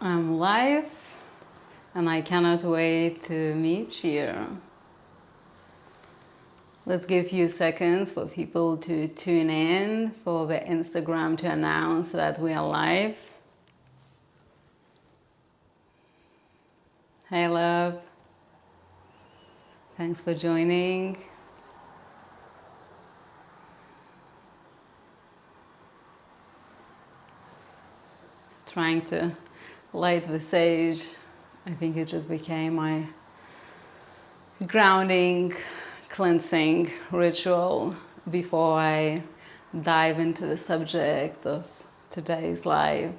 I'm live and I cannot wait to meet you. Let's give a few seconds for people to tune in, for the Instagram to announce that we are live. Hey love, thanks for joining. Trying to light the sage. I think it just became my grounding, cleansing ritual before I dive into the subject of today's live.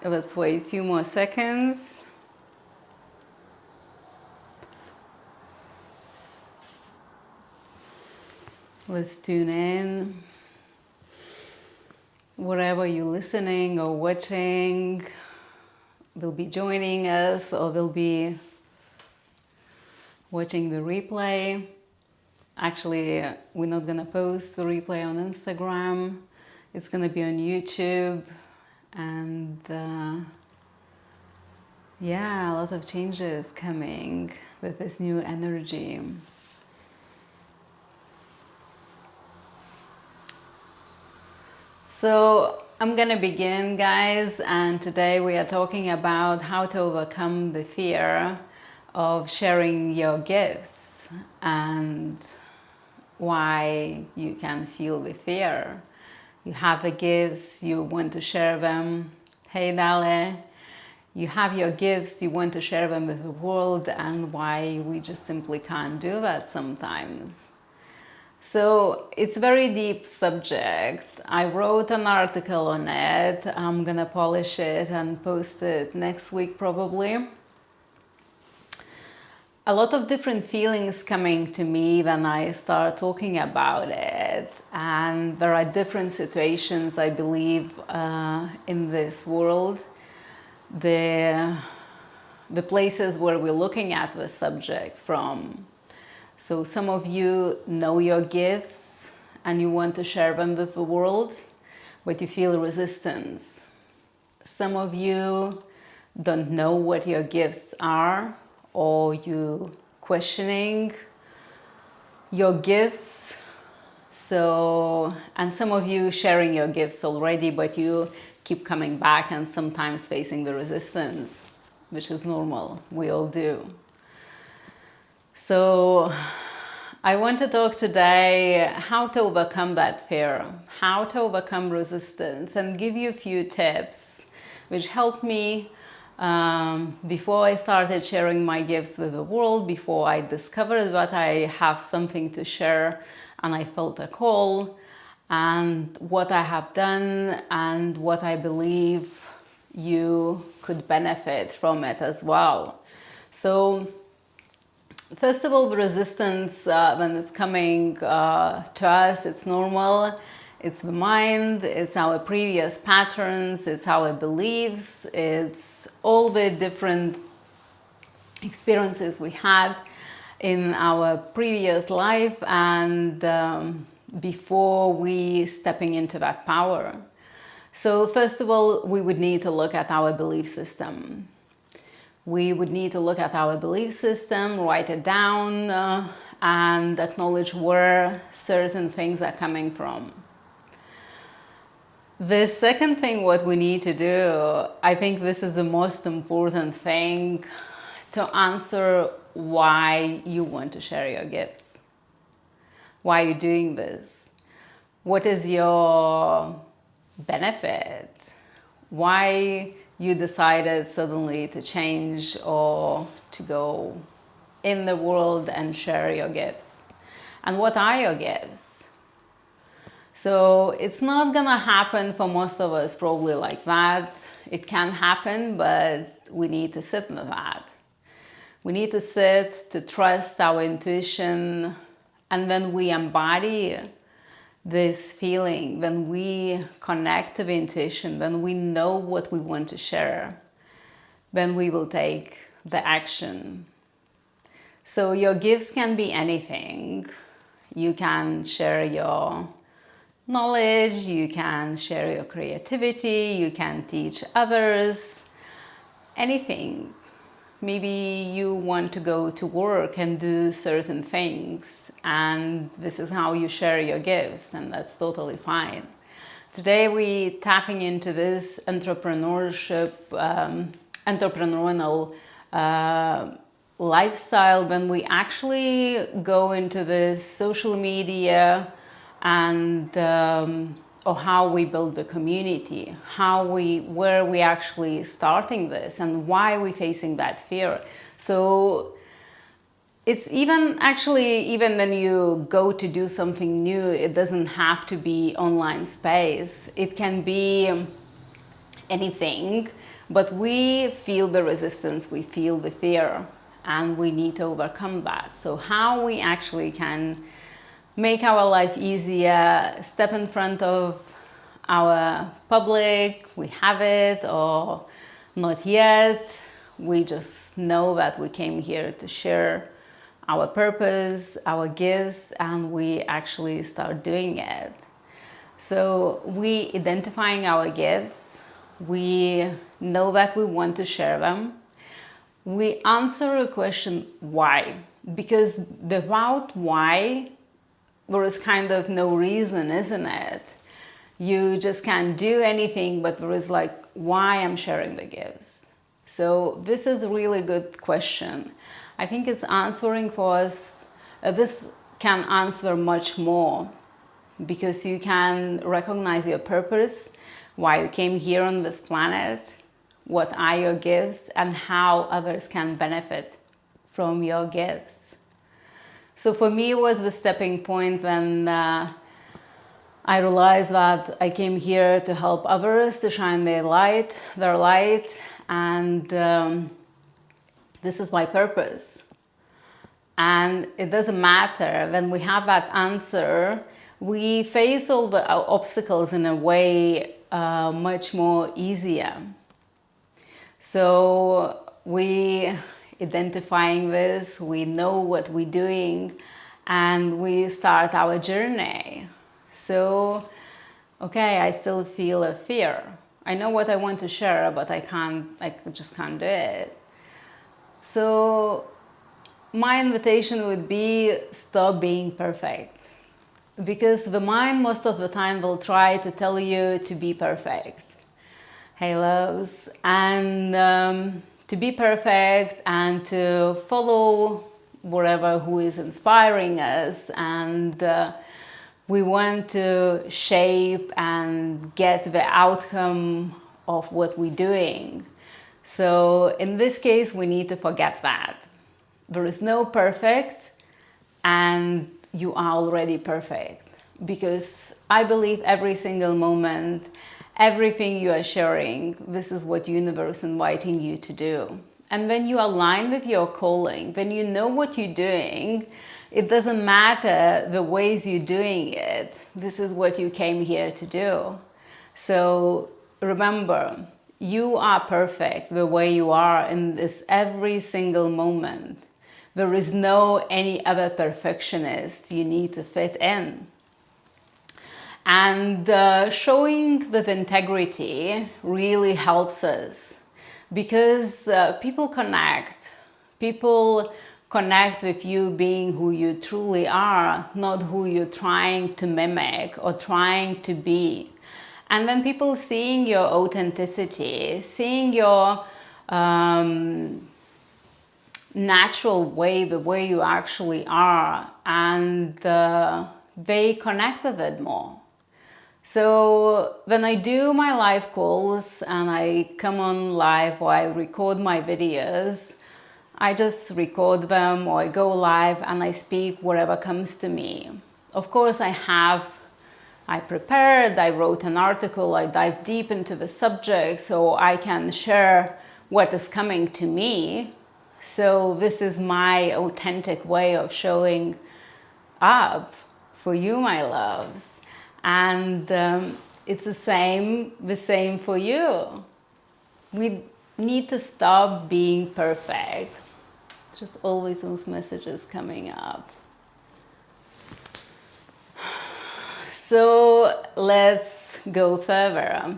Let's wait a few more seconds. Let's tune in. Wherever you're listening or watching, will be joining us or will be watching the replay. Actually, we're not gonna post the replay on Instagram. It's gonna be on YouTube, and yeah, a lot of changes coming with this new energy. So I'm gonna begin, guys, and today we are talking about how to overcome the fear of sharing your gifts and why you can feel the fear. You have the gifts, you want to share them. Hey Dale, you have your gifts, you want to share them with the world, and why we just simply can't do that sometimes. So it's a very deep subject. I wrote an article on it. I'm gonna polish it and post it next week probably. A lot of different feelings coming to me when I start talking about it, and there are different situations, I believe, in this world. The places where we're looking at the subject from. So some of you know your gifts and you want to share them with the world, but you feel resistance. Some of you don't know what your gifts are, or you questioning your gifts. So, and some of you sharing your gifts already, but you keep coming back and sometimes facing the resistance, which is normal. We all do. So I want to talk today how to overcome that fear, how to overcome resistance, and give you a few tips which helped me before I started sharing my gifts with the world, before I discovered that I have something to share and I felt a call, and what I have done and what I believe you could benefit from it as well. So first of all, the resistance when it's coming to us, it's normal. It's the mind, it's our previous patterns, it's our beliefs, it's all the different experiences we had in our previous life and before we stepping into that power. So first of all, we would need to look at our belief system. We would need to look at our belief system, write it down, and acknowledge where certain things are coming from. The second thing what we need to do, I think this is the most important thing, to answer why you want to share your gifts. Why are you doing this? What is your benefit? Why you decided suddenly to change or to go in the world and share your gifts? And what are your gifts? So it's not gonna happen for most of us probably like that. It can happen, but we need to sit in that. We need to sit, to trust our intuition, and when we embody this feeling, when we connect to the intuition, when we know what we want to share, then we will take the action. So your gifts can be anything. You can share your knowledge, you can share your creativity, you can teach others, anything. Maybe you want to go to work and do certain things, and this is how you share your gifts, and that's totally fine. Today we tapping into this entrepreneurship, entrepreneurial lifestyle, when we actually go into this social media and or how we build the community, where we actually starting this, and why we facing that fear. So it's even when you go to do something new, it doesn't have to be online space. It can be anything, but we feel the resistance, we feel the fear, and we need to overcome that. So how we actually can make our life easier, step in front of our public, we have it or not yet. We just know that we came here to share our purpose, our gifts, and we actually start doing it. So we identifying our gifts, we know that we want to share them. We answer a question, why? Because without why, there is kind of no reason, isn't it? You just can't do anything, but there is like, why I'm sharing the gifts? So this is a really good question. I think it's answering for us. This can answer much more, because you can recognize your purpose, why you came here on this planet, what are your gifts, and how others can benefit from your gifts. So for me, it was the stepping point when I realized that I came here to help others to shine their light, and this is my purpose. And it doesn't matter, when we have that answer, we face all the obstacles in a way much more easier. So we identifying this, we know what we're doing, and we start our journey. So, okay, I still feel a fear. I know what I want to share, but I just can't do it. So my invitation would be, stop being perfect. Because the mind most of the time will try to tell you to be perfect. Hey loves, and to be perfect and to follow whatever who is inspiring us, and we want to shape and get the outcome of what we're doing. So in this case, we need to forget that. There is no perfect, and you are already perfect. Because I believe every single moment, everything you are sharing, this is what universe is inviting you to do. And when you align with your calling, when you know what you're doing, it doesn't matter the ways you're doing it. This is what you came here to do. So remember, you are perfect the way you are in this every single moment. There is no any other perfectionist you need to fit in. And showing with integrity really helps us, because people connect with you being who you truly are, not who you're trying to mimic or trying to be. And when people seeing your authenticity, seeing your natural way, the way you actually are, and they connect with it more. So when I do my live calls and I come on live or I record my videos, I just record them, or I go live and I speak whatever comes to me. Of course, I prepared, I wrote an article, I dive deep into the subject so I can share what is coming to me. So this is my authentic way of showing up for you, my loves. And it's the same for you. We need to stop being perfect. Just always those messages coming up. So let's go further.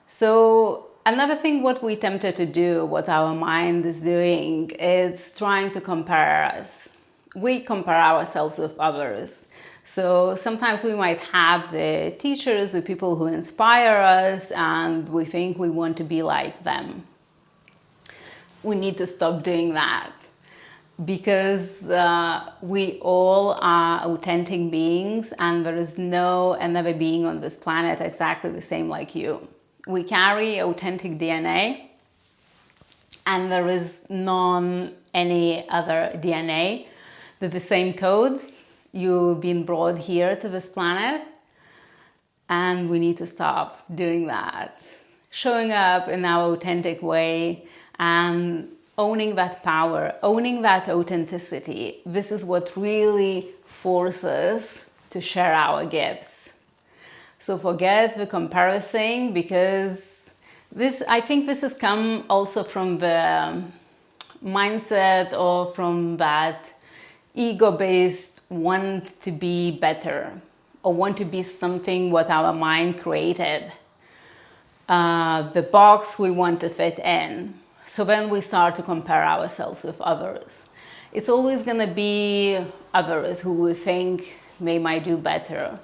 So another thing what we tempted to do, what our mind is doing, is trying to compare us. We compare ourselves with others. So sometimes we might have the teachers, the people who inspire us, and we think we want to be like them. We need to stop doing that, because we all are authentic beings, and there is no another being on this planet exactly the same like you. We carry authentic DNA, and there is none any other DNA with the same code. You've been brought here to this planet, and we need to stop doing that. Showing up in our authentic way and owning that power, owning that authenticity. This is what really forces us to share our gifts. So forget the comparison, because I think this has come also from the mindset, or from that ego-based want to be better, or want to be something what our mind created. The box we want to fit in. So then we start to compare ourselves with others. It's always going to be others who we think they might do better,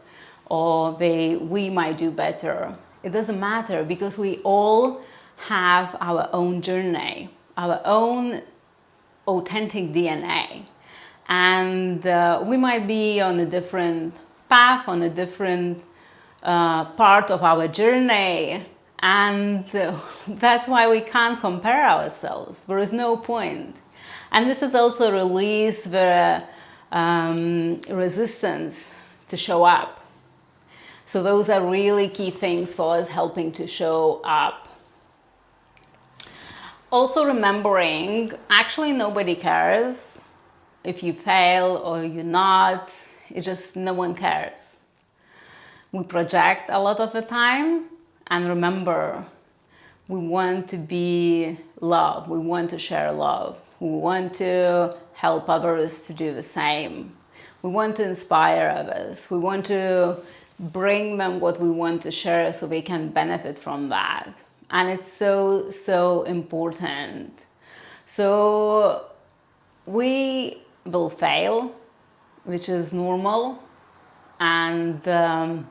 or we might do better. It doesn't matter, because we all have our own journey, our own authentic DNA. And we might be on a different path, on a different part of our journey. And that's why we can't compare ourselves. There is no point. And this is also release the resistance to show up. So those are really key things for us helping to show up. Also remembering, actually nobody cares if you fail or you're not. It's just no one cares. We project a lot of the time. And remember, we want to be love. We want to share love. We want to help others to do the same. We want to inspire others. We want to bring them what we want to share so they can benefit from that. And it's so, so important. So we will fail, which is normal. And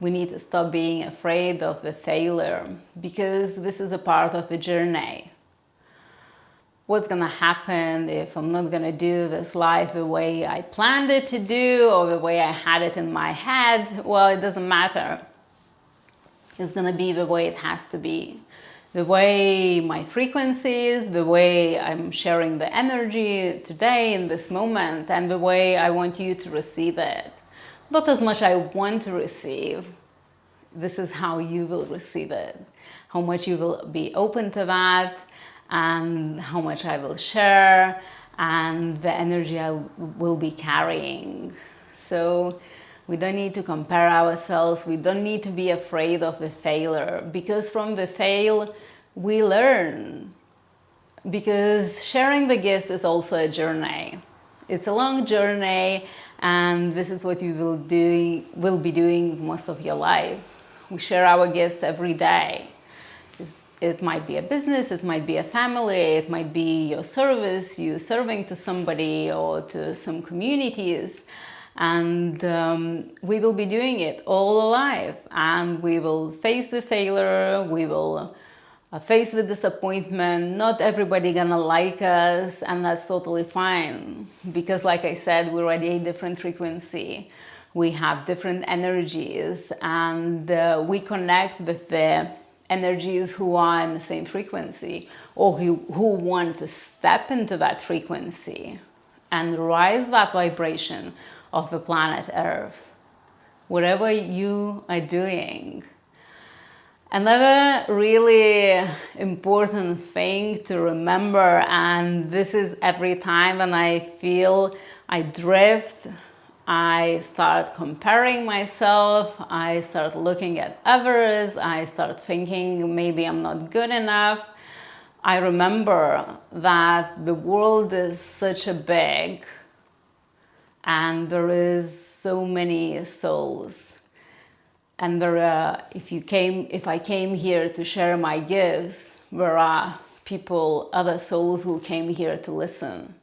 we need to stop being afraid of the failure, because this is a part of the journey. What's going to happen if I'm not going to do this life the way I planned it to do, or the way I had it in my head? Well, it doesn't matter. It's going to be the way it has to be. The way my frequency is, the way I'm sharing the energy today in this moment, and the way I want you to receive it. Not as much I want to receive. This is how you will receive it. How much you will be open to that, and how much I will share, and the energy I will be carrying. So we don't need to compare ourselves. We don't need to be afraid of the failure, because from the fail, we learn. Because sharing the gifts is also a journey. It's a long journey, and this is what you will be doing most of your life. We share our gifts every day. It might be a business, it might be a family, it might be your service, you serving to somebody or to some communities. And we will be doing it all alive. And we will face the failure, we will face the disappointment. Not everybody gonna like us, and that's totally fine. Because like I said, we radiate different frequency. We have different energies, and we connect with the energies who are in the same frequency, or who want to step into that frequency and rise that vibration of the planet Earth, whatever you are doing. Another really important thing to remember, and this is every time when I feel I drift, I start comparing myself, I start looking at others, I start thinking maybe I'm not good enough. I remember that the world is such a big and there is so many souls. And there are, if I came here to share my gifts, there are people, other souls who came here to listen.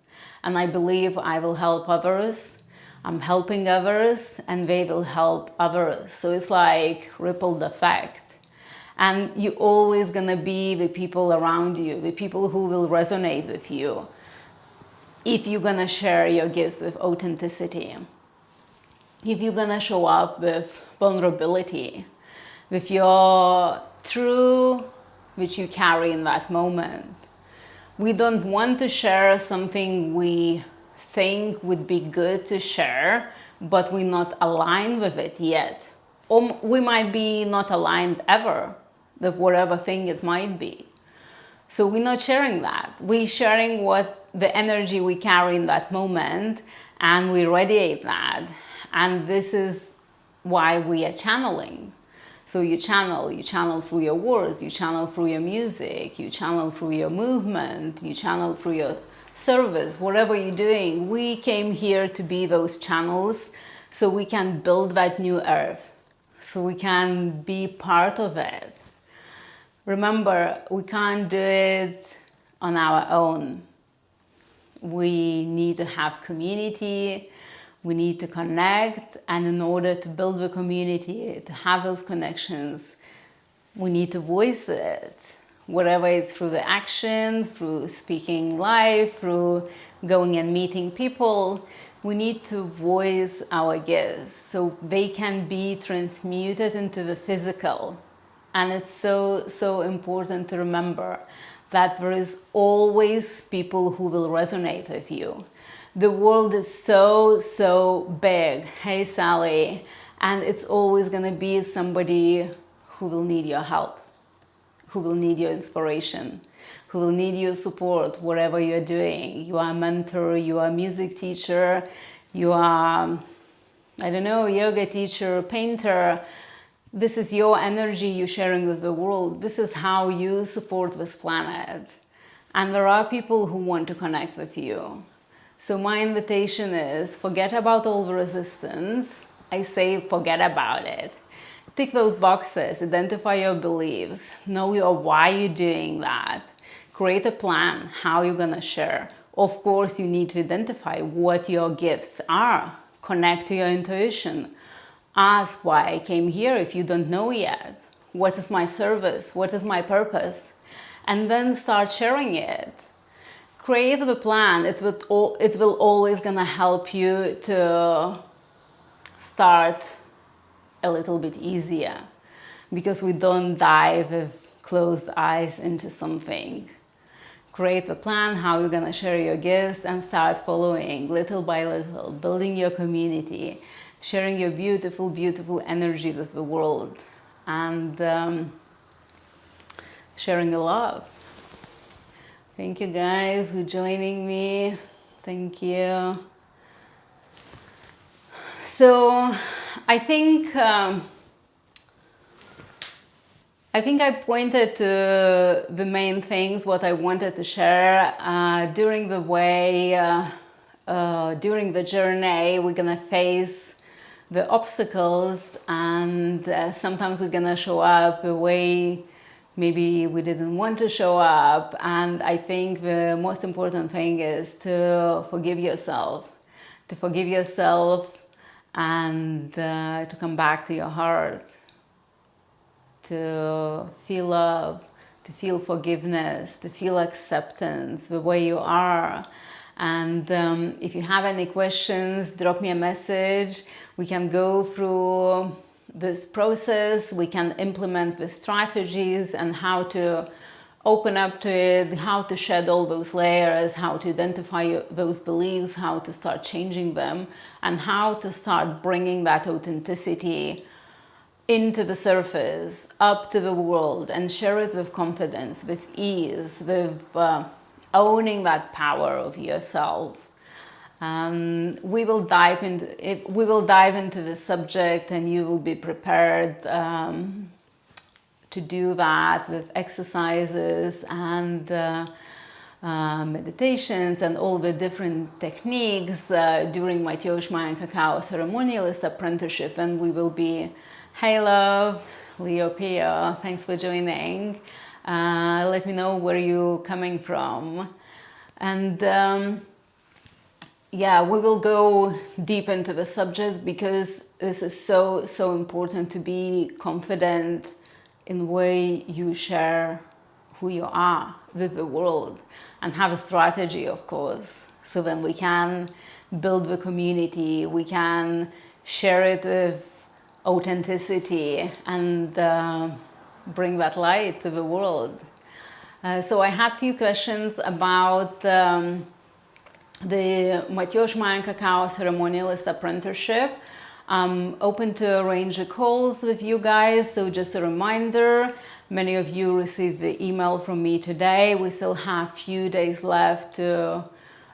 And I believe I will help others. I'm helping others, and they will help others. So it's like ripple effect. And you're always gonna be the people around you, the people who will resonate with you, if you're gonna share your gifts with authenticity. If you're gonna show up with vulnerability, with your true, which you carry in that moment. We don't want to share something we think would be good to share, but we're not aligned with it yet. Or we might be not aligned ever with whatever thing it might be. So we're not sharing that. We're sharing what the energy we carry in that moment, and we radiate that. And this is why we are channeling. So you channel through your words, you channel through your music, you channel through your movement, you channel through your service, whatever you're doing. We came here to be those channels so we can build that new earth, so we can be part of it. Remember, we can't do it on our own. We need to have community. We need to connect, and in order to build the community, to have those connections, we need to voice it. Whatever it's through the action, through speaking live, through going and meeting people, we need to voice our gifts so they can be transmuted into the physical. And it's so important to remember that there is always people who will resonate with you. The world is so big, hey Sally, and it's always gonna be somebody who will need your help, who will need your inspiration, who will need your support, whatever you're doing. You are a mentor, you are a music teacher, you are, I don't know, yoga teacher, painter. This is your energy you're sharing with the world. This is how you support this planet. And there are people who want to connect with you. So my invitation is, forget about all the resistance. I say forget about it. Tick those boxes, identify your beliefs, know why you're doing that. Create a plan, how you're gonna share. Of course, you need to identify what your gifts are. Connect to your intuition. Ask why I came here if you don't know yet. What is my service? What is my purpose? And then start sharing it. Create the plan. It will always gonna help you to start a little bit easier, because we don't dive with closed eyes into something. Create the plan, how you're gonna share your gifts, and start following little by little, building your community, sharing your beautiful, beautiful energy with the world, and sharing your love. Thank you guys for joining me. Thank you. So I think I pointed to the main things what I wanted to share during the during the journey. We're gonna face the obstacles, and sometimes we're gonna show up the way maybe we didn't want to show up. And I think the most important thing is to forgive yourself, and to come back to your heart, to feel love, to feel forgiveness, to feel acceptance the way you are. And if you have any questions, drop me a message. We can go through this process, we can implement the strategies and how to open up to it, how to shed all those layers, how to identify those beliefs, how to start changing them, and how to start bringing that authenticity into the surface, up to the world, and share it with confidence, with ease, with owning that power of yourself. We will dive into the subject, and you will be prepared to do that with exercises and meditations and all the different techniques during my Tioshma and Cacao ceremonialist apprenticeship. And we will be, hey love, Leo Pia, thanks for joining. Let me know where you're coming from. And yeah, we will go deep into the subject because this is so important to be confident in the way you share who you are with the world, and have a strategy, of course, so then we can build the community, we can share it with authenticity and bring that light to the world. So I had a few questions about the Matioshma and Cacao ceremonialist apprenticeship. I'm open to arrange calls with you guys, so just a reminder, many of you received the email from me today. We still have a few days left to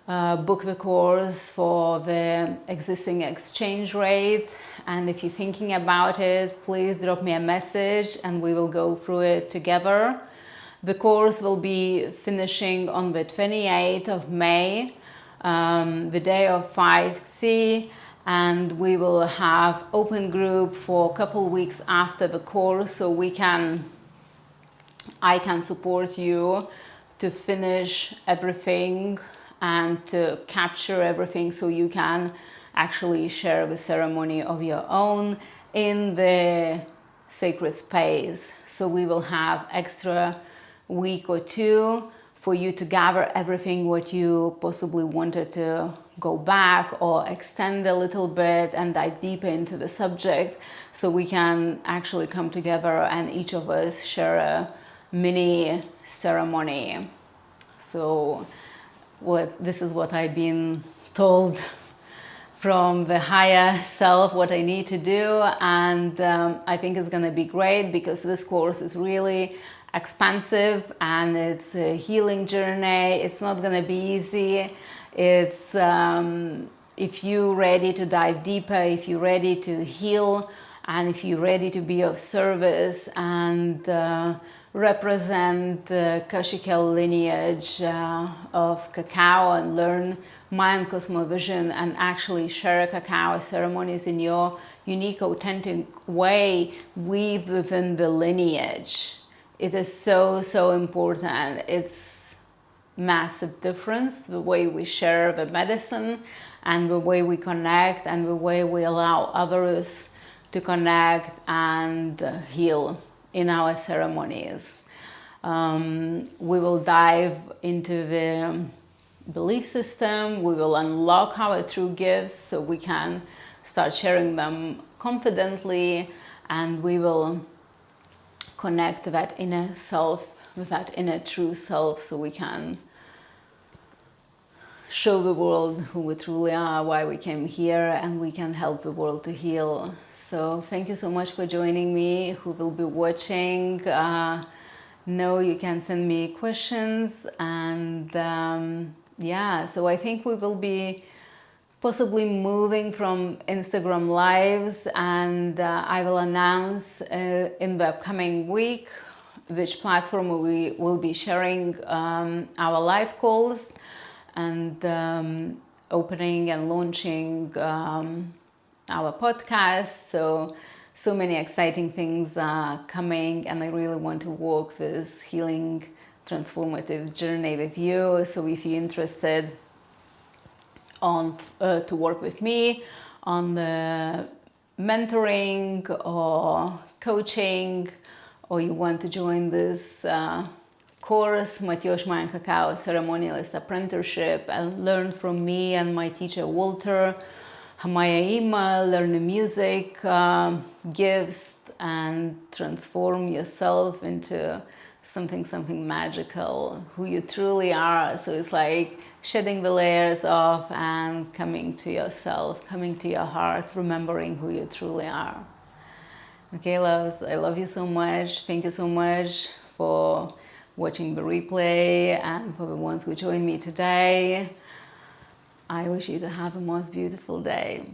book the course for the existing exchange rate. And if you're thinking about it, please drop me a message and we will go through it together. The course will be finishing on the 28th of May, the day of 5C, and we will have open group for a couple weeks after the course, so I can support you to finish everything and to capture everything so you can actually share the ceremony of your own in the sacred space. So we will have extra week or two for you to gather everything what you possibly wanted to go back or extend a little bit and dive deeper into the subject, so we can actually come together and each of us share a mini ceremony. So this is what I've been told from the higher self, what I need to do, and I think it's going to be great because this course is really expansive and it's a healing journey. It's not going to be easy. It's if you're ready to dive deeper, if you're ready to heal, and if you're ready to be of service and represent the Kashical lineage of cacao and learn Mayan cosmovision and actually share cacao ceremonies in your unique, authentic way weaved within the lineage. It is so important. It's massive difference, the way we share the medicine and the way we connect and the way we allow others to connect and heal in our ceremonies. We will dive into the belief system. We will unlock our true gifts so we can start sharing them confidently, and we will connect that inner self with that inner true self so we can show the world who we truly are, why we came here, and we can help the world to heal. So thank you so much for joining me, who will be watching. Know you can send me questions, and yeah, so I think we will be possibly moving from Instagram lives, and I will announce in the upcoming week which platform we will be sharing our live calls and opening and launching our podcast. So many exciting things are coming, and I really want to walk this healing transformative journey with you. So if you're interested to work with me on the mentoring or coaching, or you want to join this course, Matioshma and Cacao Ceremonialist Apprenticeship, and learn from me and my teacher Walter Hamayaima, learn the music, gifts, and transform yourself into something magical, who you truly are. So it's like shedding the layers off and coming to yourself, coming to your heart, remembering who you truly are. Okay, loves, I love you so much. Thank you so much for watching the replay, and for the ones who joined me today. I wish you to have a most beautiful day.